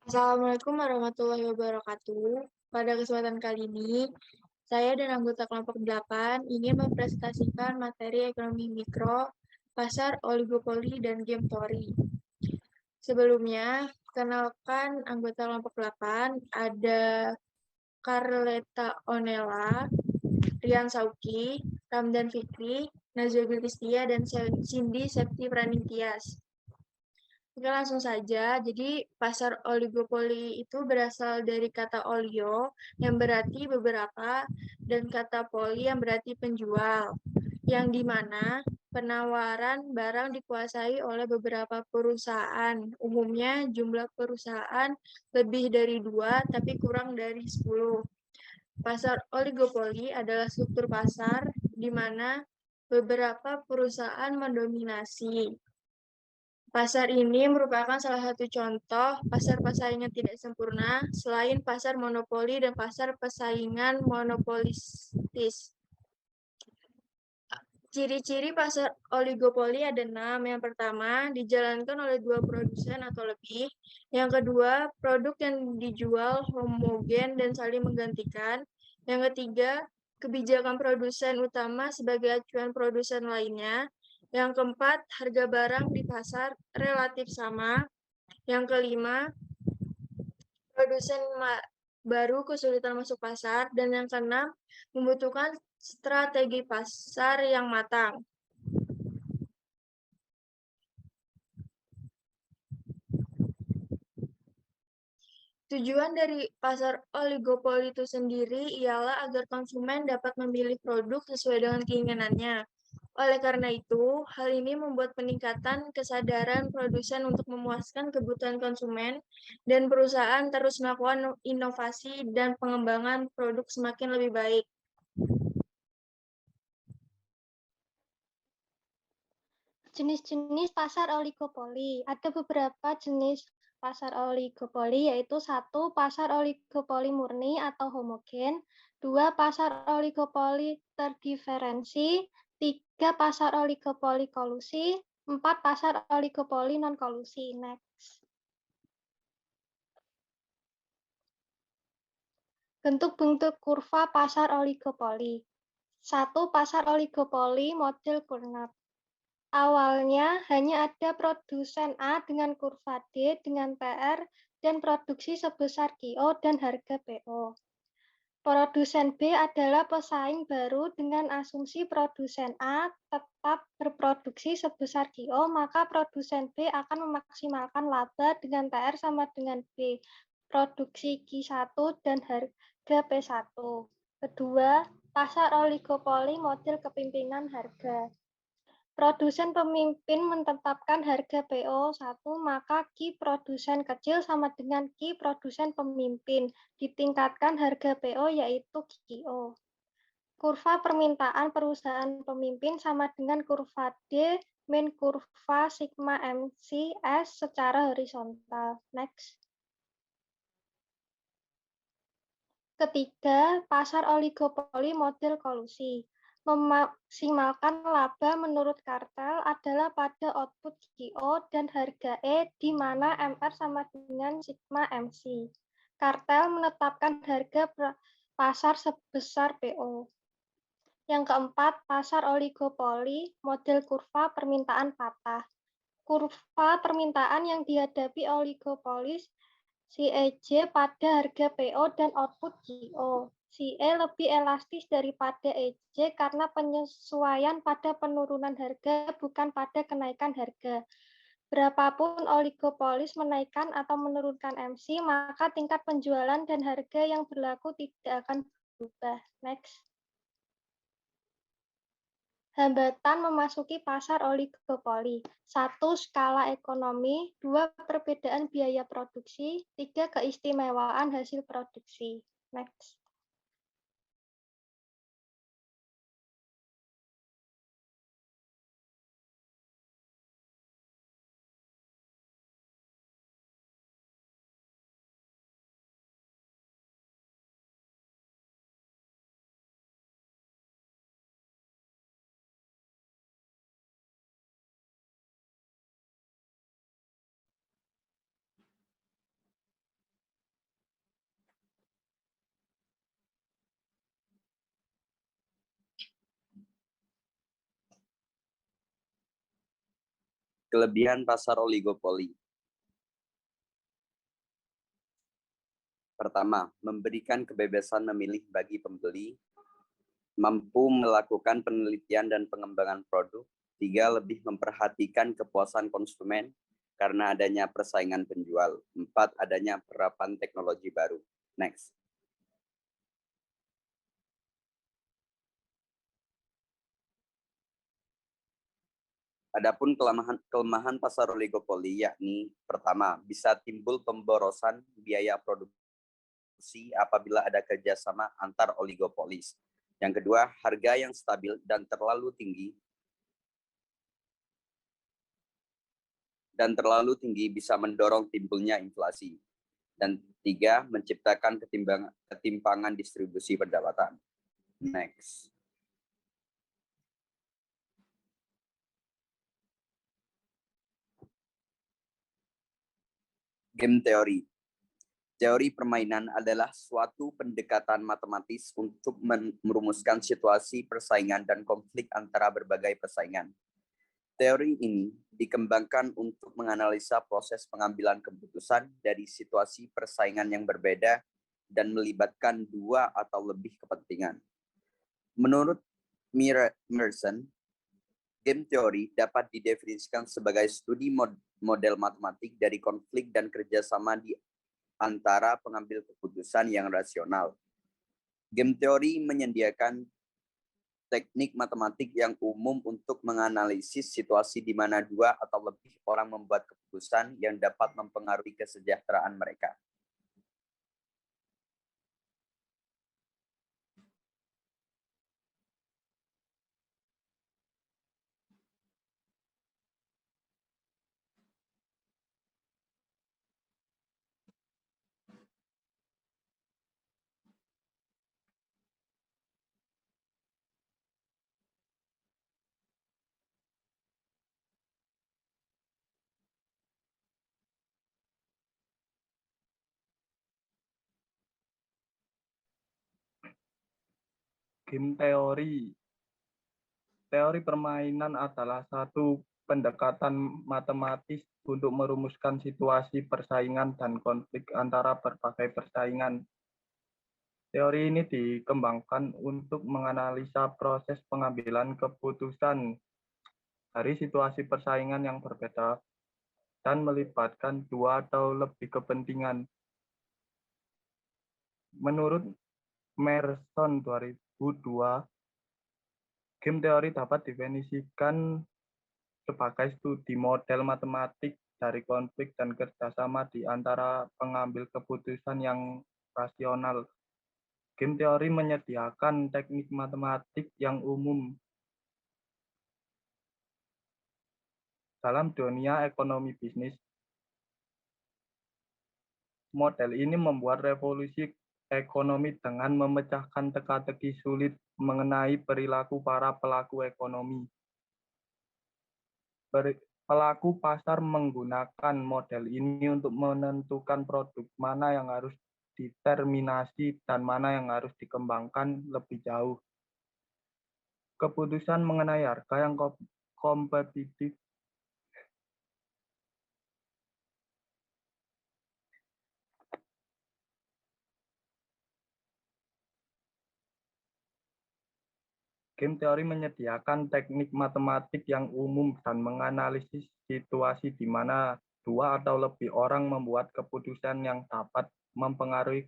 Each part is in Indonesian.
Assalamualaikum warahmatullahi wabarakatuh. Pada kesempatan kali ini, saya dan anggota kelompok 8 ingin mempresentasikan materi ekonomi mikro, pasar oligopoli, dan game teori. Sebelumnya, kenalkan anggota kelompok 8, ada Carleta Onela, Rian Sauki, Ramdan Fikri, Nazwa Gultistia, dan Cindy Septi Praningtyas. Oke, langsung saja. Jadi, pasar oligopoli itu berasal dari kata olio yang berarti beberapa dan kata poli yang berarti penjual, yang di mana penawaran barang dikuasai oleh beberapa perusahaan. Umumnya jumlah perusahaan lebih dari 2, tapi kurang dari 10. Pasar oligopoli adalah struktur pasar di mana beberapa perusahaan mendominasi. Pasar ini merupakan salah satu contoh pasar persaingan tidak sempurna selain pasar monopoli dan pasar persaingan monopolistis. Ciri-ciri pasar oligopoli ada 6. Yang pertama, dijalankan oleh 2 produsen atau lebih. Yang kedua, produk yang dijual homogen dan saling menggantikan. Yang ketiga, kebijakan produsen utama sebagai acuan produsen lainnya. Yang keempat, harga barang di pasar relatif sama. Yang kelima, produsen baru kesulitan masuk pasar. Dan yang keenam, membutuhkan strategi pasar yang matang. Tujuan dari pasar oligopoli itu sendiri ialah agar konsumen dapat memilih produk sesuai dengan keinginannya. Oleh karena itu, hal ini membuat peningkatan kesadaran produsen untuk memuaskan kebutuhan konsumen dan perusahaan terus melakukan inovasi dan pengembangan produk semakin lebih baik. Jenis-jenis pasar oligopoli. Ada beberapa jenis pasar oligopoli, yaitu 1. Pasar oligopoli murni atau homogen, 2. Pasar oligopoli terdiferensi, 3. Pasar oligopoli kolusi, 4. Pasar oligopoli non-kolusi. Next. Bentuk-bentuk kurva pasar oligopoli. 1. Pasar oligopoli model Cournot. Awalnya hanya ada produsen A dengan kurva D dengan PR dan produksi sebesar QO dan harga PO. Produsen B adalah pesaing baru dengan asumsi produsen A tetap berproduksi sebesar QO, maka produsen B akan memaksimalkan laba dengan TR sama dengan B, produksi Q1 dan harga P1. Kedua, pasar oligopoli model kepemimpinan harga. Produsen pemimpin menetapkan harga PO1, maka Q produsen kecil sama dengan Q produsen pemimpin. Ditingkatkan harga PO yaitu QO. Kurva permintaan perusahaan pemimpin sama dengan kurva D min kurva sigma MCS secara horizontal. Next. Ketiga, pasar oligopoli model kolusi. Memaksimalkan laba menurut kartel adalah pada output QO dan harga E di mana MR sama dengan sigma MC. Kartel menetapkan harga pasar sebesar PO. Yang keempat, pasar oligopoli model kurva permintaan patah. Kurva permintaan yang dihadapi oligopolis CEJ pada harga PO dan output GO. CE lebih elastis daripada EJ karena penyesuaian pada penurunan harga bukan pada kenaikan harga. Berapapun oligopolis menaikkan atau menurunkan MC, maka tingkat penjualan dan harga yang berlaku tidak akan berubah. Next. Hambatan memasuki pasar oligopoli. 1. Skala ekonomi. 2. Perbedaan biaya produksi. 3. Keistimewaan hasil produksi. Next. Kelebihan pasar oligopoli. Pertama, memberikan kebebasan memilih bagi pembeli, mampu melakukan penelitian dan pengembangan produk. 3, lebih memperhatikan kepuasan konsumen karena adanya persaingan penjual. 4, adanya penerapan teknologi baru. Next. Adapun kelemahan pasar oligopoli yakni pertama, bisa timbul pemborosan biaya produksi apabila ada kerjasama antar oligopolis. Yang kedua, harga yang stabil dan terlalu tinggi bisa mendorong timbulnya inflasi. Dan 3, menciptakan ketimpangan distribusi pendapatan. Next. Game teori. Teori permainan adalah suatu pendekatan matematis untuk merumuskan situasi persaingan dan konflik antara berbagai persaingan. Teori ini dikembangkan untuk menganalisa proses pengambilan keputusan dari situasi persaingan yang berbeda dan melibatkan dua atau lebih kepentingan. Menurut Mersenne, game teori dapat didefinisikan sebagai studi model matematik dari konflik dan kerjasama di antara pengambil keputusan yang rasional. Game teori menyediakan teknik matematik yang umum untuk menganalisis situasi di mana dua atau lebih orang membuat keputusan yang dapat mempengaruhi kesejahteraan mereka. Game teori. Teori permainan adalah satu pendekatan matematis untuk merumuskan situasi persaingan dan konflik antara berbagai persaingan. Teori ini dikembangkan untuk menganalisa proses pengambilan keputusan dari situasi persaingan yang berbeda dan melibatkan dua atau lebih kepentingan. Menurut Mersenne 2002, game teori dapat didefinisikan sebagai studi model matematik dari konflik dan kerjasama di antara pengambil keputusan yang rasional. Game teori menyediakan teknik matematik yang umum dalam dunia ekonomi bisnis. Model ini membuat revolusi ekonomi dengan memecahkan teka-teki sulit mengenai perilaku para pelaku ekonomi. Pelaku pasar menggunakan model ini untuk menentukan produk mana yang harus diterminasi dan mana yang harus dikembangkan lebih jauh. Keputusan mengenai harga yang kompetitif Game teori menyediakan teknik matematik yang umum dan menganalisis situasi di mana dua atau lebih orang membuat keputusan yang dapat mempengaruhi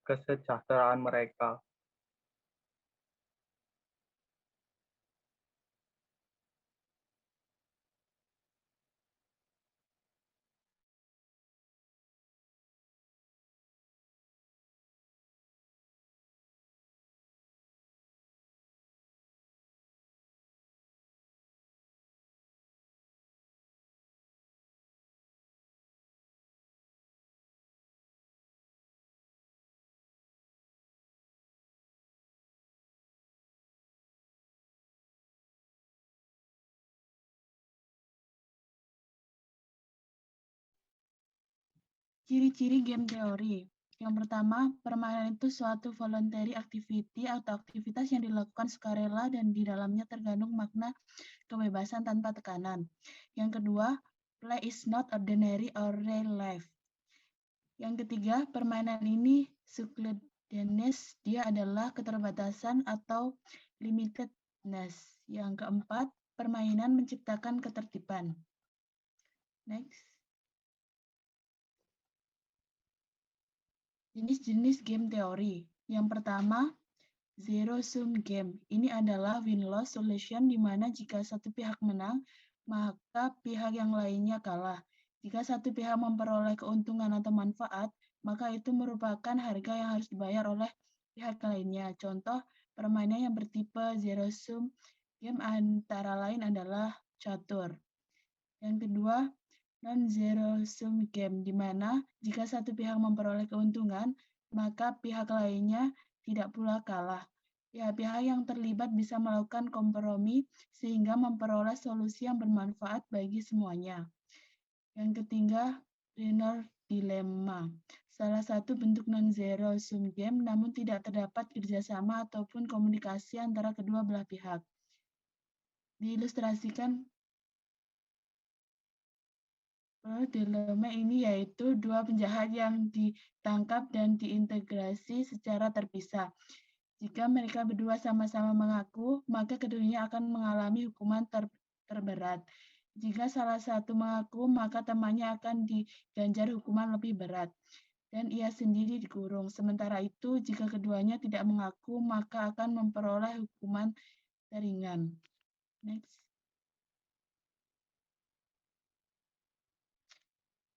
kesejahteraan mereka. Ciri-ciri game teori. Yang pertama, permainan itu suatu voluntary activity atau aktivitas yang dilakukan sukarela dan di dalamnya terkandung makna kebebasan tanpa tekanan. Yang kedua, play is not ordinary or real life. Yang ketiga, permainan ini secludedness, dia adalah keterbatasan atau limitedness. Yang keempat, permainan menciptakan ketertiban. Next. Jenis-jenis game teori. Yang pertama, zero-sum game. Ini adalah win-loss solution di mana jika satu pihak menang, maka pihak yang lainnya kalah. Jika satu pihak memperoleh keuntungan atau manfaat, maka itu merupakan harga yang harus dibayar oleh pihak lainnya. Contoh permainan yang bertipe zero-sum game antara lain adalah catur. Yang kedua, non-zero-sum game, di mana jika satu pihak memperoleh keuntungan, maka pihak lainnya tidak pula kalah. Pihak-pihak yang terlibat bisa melakukan kompromi sehingga memperoleh solusi yang bermanfaat bagi semuanya. Yang ketiga, winner dilemma. Salah satu bentuk non-zero-sum game, namun tidak terdapat kerjasama ataupun komunikasi antara kedua belah pihak. Diilustrasikan dilema ini yaitu dua penjahat yang ditangkap dan diintegrasi secara terpisah. Jika mereka berdua sama-sama mengaku, maka keduanya akan mengalami hukuman terberat. Jika salah satu mengaku, maka temannya akan diganjar hukuman lebih berat, dan ia sendiri dikurung. Sementara itu, jika keduanya tidak mengaku, maka akan memperoleh hukuman teringan. Next.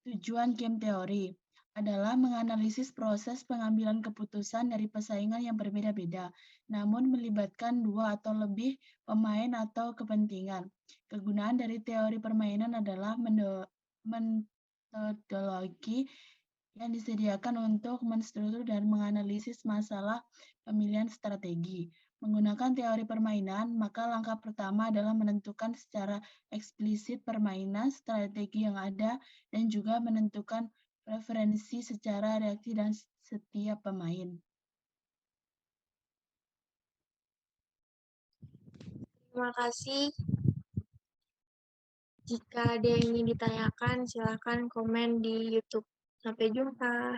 Tujuan game teori adalah menganalisis proses pengambilan keputusan dari persaingan yang berbeda-beda, namun melibatkan dua atau lebih pemain atau kepentingan. Kegunaan dari teori permainan adalah metodologi yang disediakan untuk menstruktur dan menganalisis masalah pemilihan strategi. Menggunakan teori permainan, maka langkah pertama adalah menentukan secara eksplisit permainan, strategi yang ada, dan juga menentukan preferensi secara reaksi dan setiap pemain. Terima kasih. Jika ada yang ingin ditanyakan, silakan komen di YouTube. Sampai jumpa.